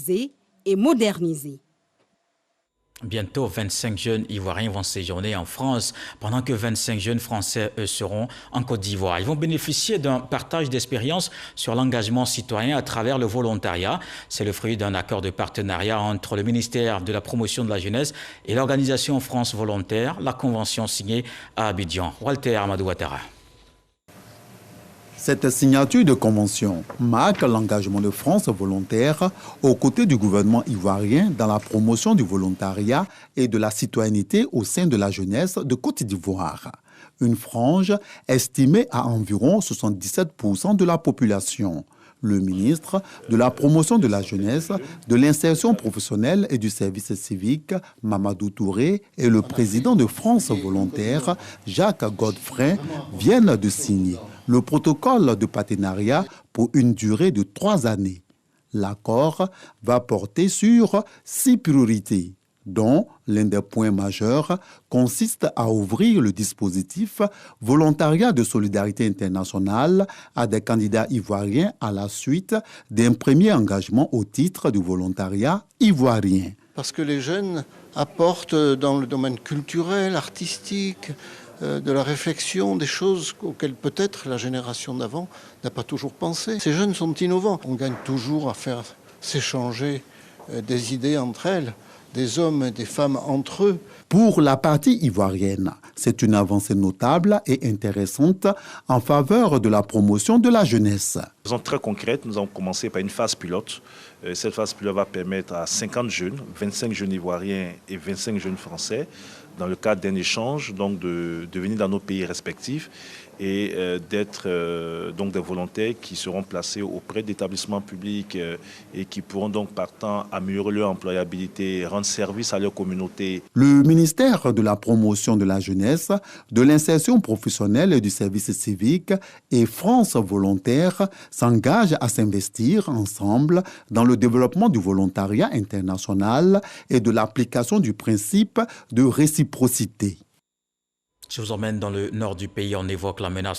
actualisée et modernisée. Bientôt, 25 jeunes Ivoiriens vont séjourner en France, pendant que 25 jeunes Français, eux, seront en Côte d'Ivoire. Ils vont bénéficier d'un partage d'expérience sur l'engagement citoyen à travers le volontariat. C'est le fruit d'un accord de partenariat entre le ministère de la Promotion de la Jeunesse et l'organisation France Volontaire, la convention signée à Abidjan. Walter Amadou Ouattara. Cette signature de convention marque l'engagement de France Volontaire aux côtés du gouvernement ivoirien dans la promotion du volontariat et de la citoyenneté au sein de la jeunesse de Côte d'Ivoire. Une frange estimée à environ 77% de la population. Le ministre de la Promotion de la Jeunesse, de l'Insertion professionnelle et du service civique, Mamadou Touré, et le président de France Volontaire, Jacques Godfrey, viennent de signer le protocole de partenariat pour une durée de 3 années. L'accord va porter sur 6 priorités, dont l'un des points majeurs consiste à ouvrir le dispositif volontariat de solidarité internationale à des candidats ivoiriens à la suite d'un premier engagement au titre du volontariat ivoirien. Parce que les jeunes apportent dans le domaine culturel, artistique, de la réflexion, des choses auxquelles peut-être la génération d'avant n'a pas toujours pensé. Ces jeunes sont innovants. On gagne toujours à faire s'échanger des idées entre elles, des hommes et des femmes entre eux. Pour la partie ivoirienne, c'est une avancée notable et intéressante en faveur de la promotion de la jeunesse. De façon très concrète, nous avons commencé par une phase pilote. Cette phase pilote va permettre à 50 jeunes, 25 jeunes ivoiriens et 25 jeunes français, dans le cadre d'un échange, donc de venir dans nos pays respectifs et d'être donc des volontaires qui seront placés auprès d'établissements publics et qui pourront donc partant améliorer leur employabilité, rendre service à leur communauté. Le ministère de la Promotion de la Jeunesse, de l'Insertion professionnelle et du service civique et France Volontaire s'engagent à s'investir ensemble dans le développement du volontariat international et de l'application du principe de réciprocité. Je vous emmène dans le nord du pays. On évoque la menace